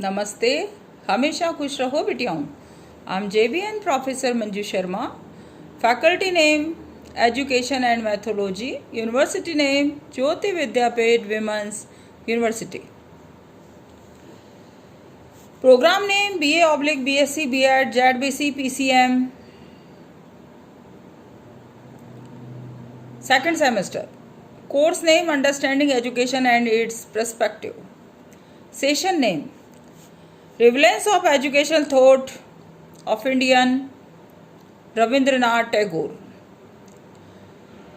नमस्ते, हमेशा खुश रहो बिटियाओं। I am JVN professor Manju Sharma. Faculty name education and methodology, university name Jyoti Vidyapeeth Women's University. Programme name BA/BSc B.Ed JADBC PCM second semester. Course name Understanding Education and its Perspective. Session name Relevance of Educational Thought of Indian Rabindranath Tagore.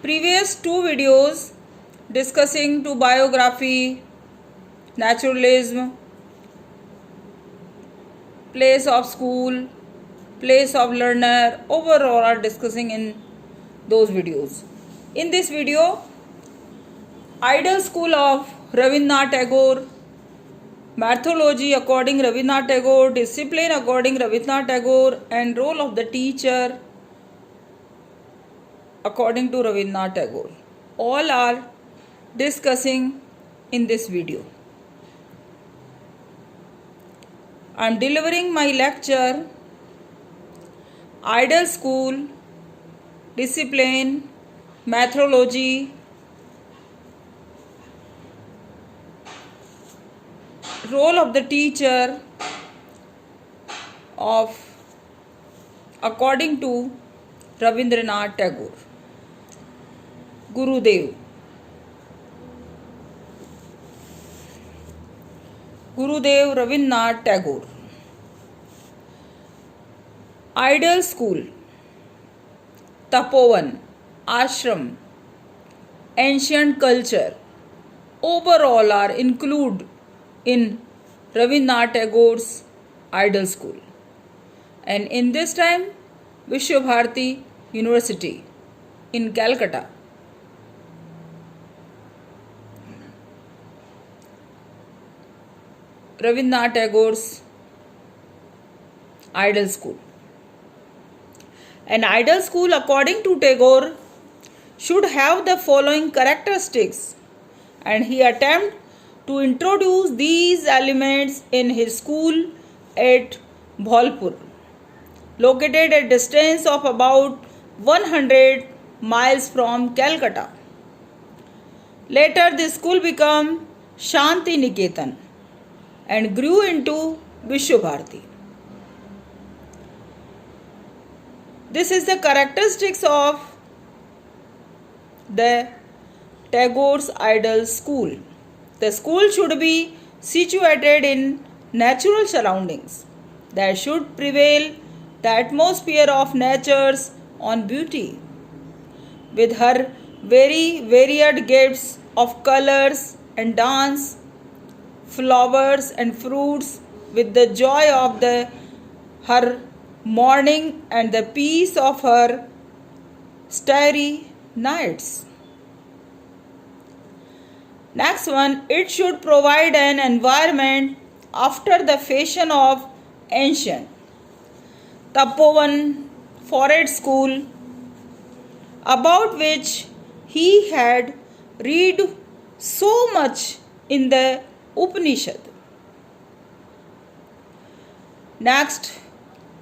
Previous two videos discussing to biography, naturalism, place of school, place of learner, overall are discussing in those videos. In this video, ideal school of Rabindranath Tagore, mythology according Rabindranath Tagore, discipline according Rabindranath Tagore, and role of the teacher according to Rabindranath Tagore. All are discussing in this video. I am delivering my lecture Ideal School, Discipline, Methodology, Role of the Teacher of according to Rabindranath Tagore. Gurudev. Gurudev Rabindranath Tagore. Ideal School, Tapovan, Ashram, ancient culture, overall are included in Rabindranath Tagore's Ideal School. And in this time, Vishwabharati University in Calcutta. Rabindranath Tagore's Ideal School. An ideal school according to Tagore should have the following characteristics, and he attempted to introduce these elements in his school at Bholpur, located at a distance of about 100 miles from Calcutta. Later this school became Shanti Niketan and grew into Vishwabharati. This is the characteristics of the Tagore's Ideal School. The school should be situated in natural surroundings. There should prevail the atmosphere of nature's own beauty, with her very varied gifts of colors and dance, flowers and fruits, with the joy of her morning and the peace of her starry nights. Next one, it should provide an environment after the fashion of ancient Tapovan Forest School, about which he had read so much in the Upanishad. Next,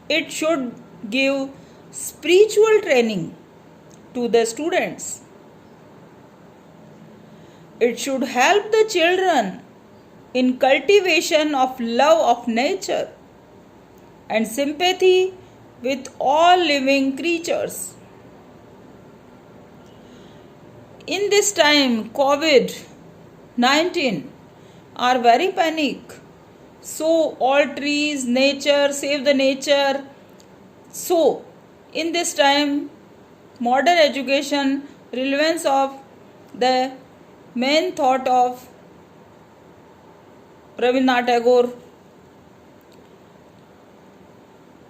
it should give spiritual training to the students. It should help the children in cultivation of love of nature and sympathy with all living creatures. In this time, COVID-19 are very panic. So all trees, nature, save the nature. So in this time, modern education, relevance of the main thought of Rabindranath Tagore.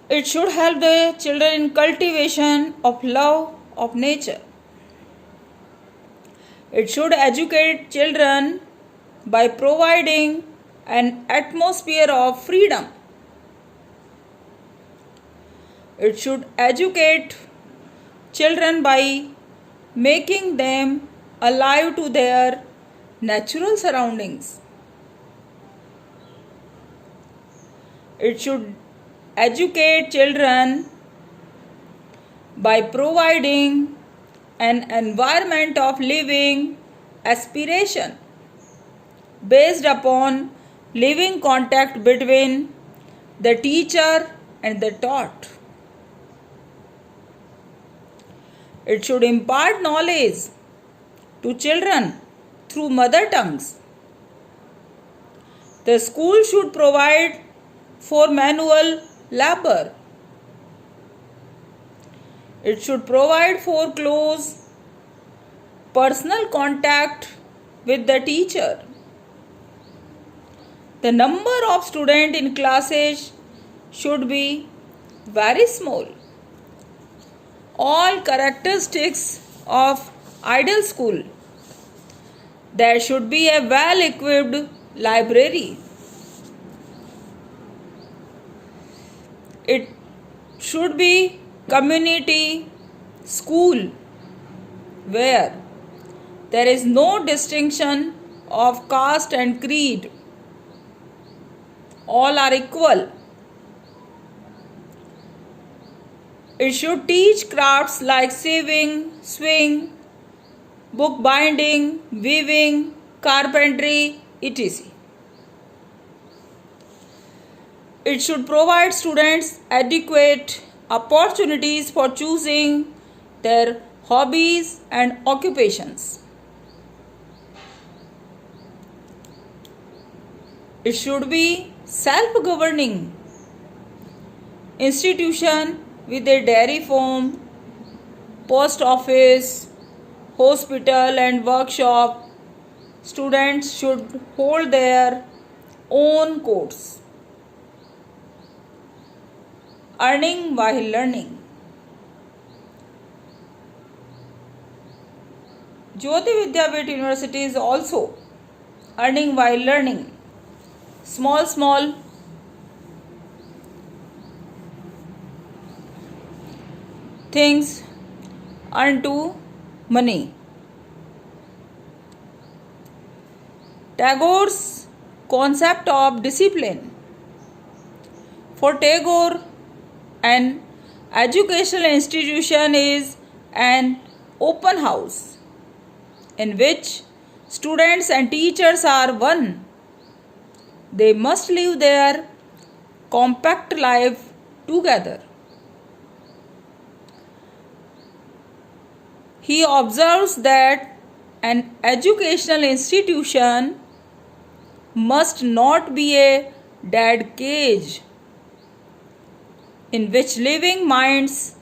It should help the children in cultivation of love of nature. It should educate children by providing an atmosphere of freedom. It should educate children by making them alive to their natural surroundings. It should educate children by providing an environment of living aspiration based upon living contact between the teacher and the taught. It should impart knowledge to children through mother tongues. The school should provide for manual labor. It should provide for close personal contact with the teacher. The number of students in classes should be very small. All characteristics of ideal school. There should be a well-equipped library. It should be community school where there is no distinction of caste and creed. All are equal. It should teach crafts like sewing, sewing, book binding, weaving, carpentry, etc. It should provide students adequate opportunities for choosing their hobbies and occupations. It should be self-governing institution with a dairy farm, post office, hospital and workshop. Students should hold their own course. Earning while learning. Jyoti Vidyapeeth University is also earning while learning. Small things earn to money. Tagore's concept of discipline. For Tagore, an educational institution is an open house in which students and teachers are one. They must live their compact life together. He observes that an educational institution must not be a dead cage in which living minds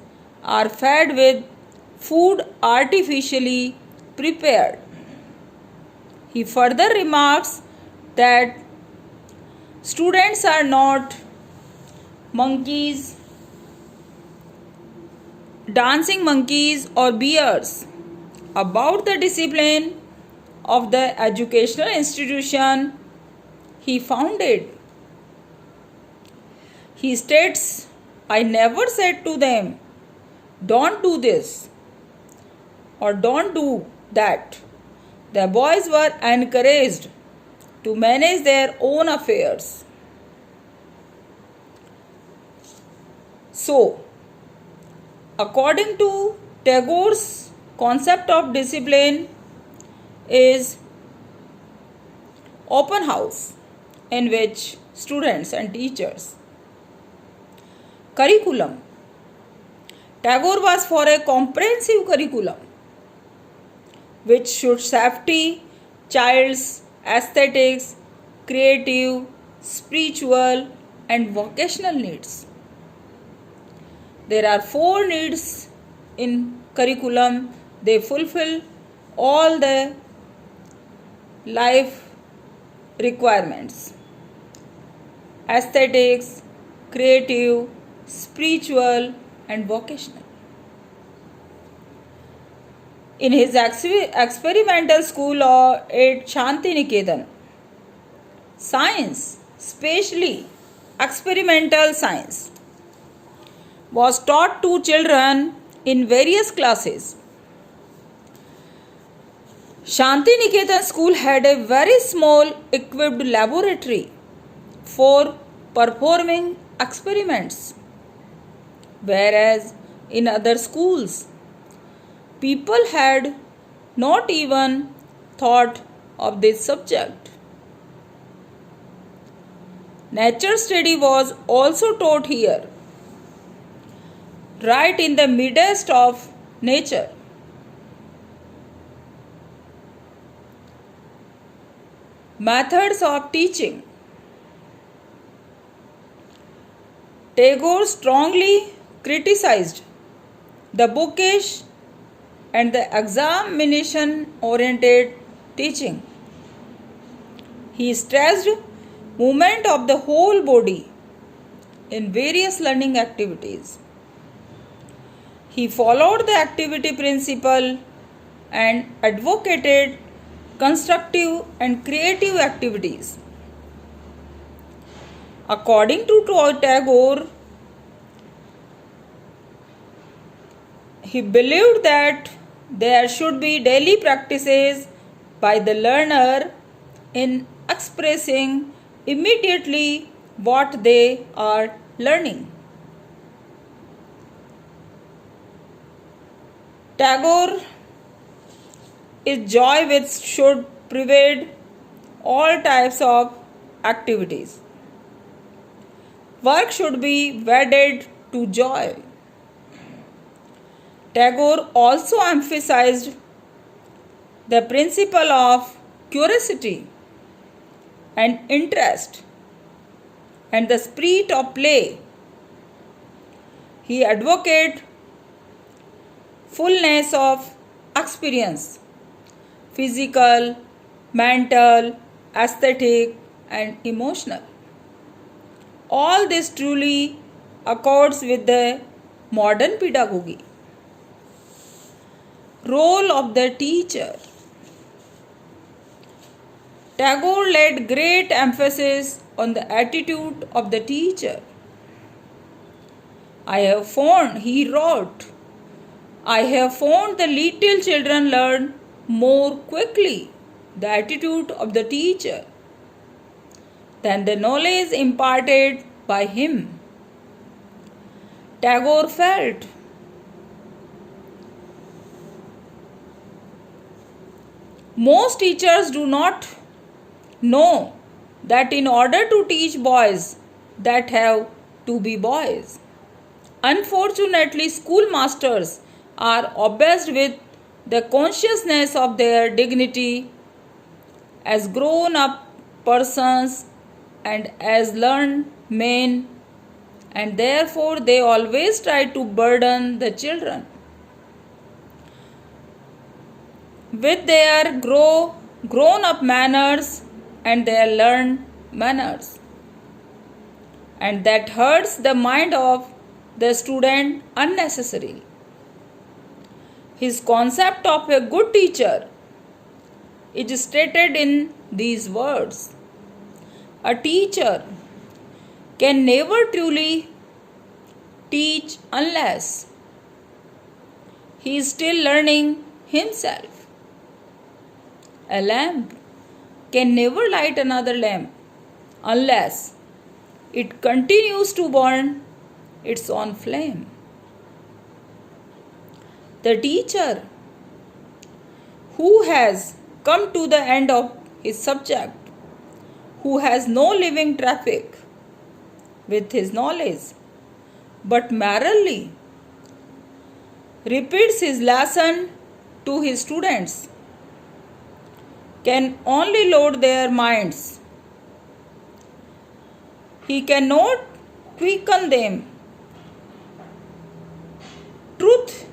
are fed with food artificially prepared. He further remarks that students are not monkeys, dancing monkeys or bears. About the discipline of the educational institution he founded, he states, I never said to them, don't do this or don't do that. The boys were encouraged to manage their own affairs. So, according to Tagore's concept of discipline is open house in which students and teachers. Curriculum. Tagore was for a comprehensive curriculum which should safety child's aesthetics, creative, spiritual and vocational needs. There are 4 needs in curriculum. They fulfill all the life requirements: aesthetics, creative, spiritual and vocational. In his experimental school at Shanti Niketan, science, especially experimental science, was taught to children in various classes. Shanti Niketan school had a very small equipped laboratory for performing experiments, whereas in other schools, people had not even thought of this subject. Nature study was also taught here, right in the midst of nature. Methods of teaching. Tagore strongly criticized the bookish and the examination oriented teaching. He stressed movement of the whole body in various learning activities. He followed the activity principle and advocated constructive and creative activities. According to Tagore, he believed that there should be daily practices by the learner in expressing immediately what they are learning. Tagore is joy which should pervade all types of activities. Work should be wedded to joy. Tagore also emphasized the principle of curiosity and interest and the spirit of play. He advocated fullness of experience, physical, mental, aesthetic, and emotional. All this truly accords with the modern pedagogy. Role of the teacher. Tagore laid great emphasis on the attitude of the teacher. He wrote, I have found the little children learn more quickly the attitude of the teacher than the knowledge imparted by him. Tagore felt most teachers do not know that in order to teach boys that have to be boys. Unfortunately, schoolmasters are obsessed with the consciousness of their dignity as grown up persons and as learned men, and therefore they always try to burden the children with their grown up manners and their learned manners, and that hurts the mind of the student unnecessarily. His concept of a good teacher is stated in these words. A teacher can never truly teach unless he is still learning himself. A lamp can never light another lamp unless it continues to burn its own flame. The teacher who has come to the end of his subject, who has no living traffic with his knowledge, but merely repeats his lesson to his students, can only load their minds. He cannot quicken them. Truth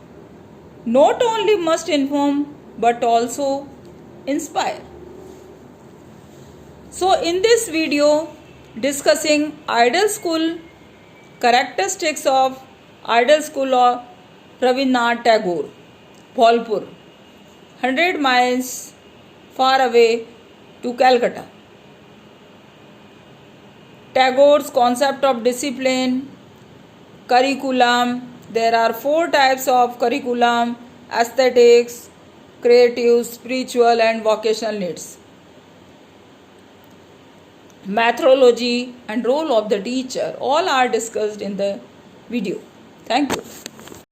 not only must inform but also inspire. So in this video discussing Ideal School, characteristics of Ideal School of Rabindranath Tagore, Bholpur, 100 miles far away to Calcutta. Tagore's concept of discipline, curriculum. There are 4 types of curriculum: aesthetics, creative, spiritual and vocational needs. methodology and role of the teacher all are discussed in the video. Thank you.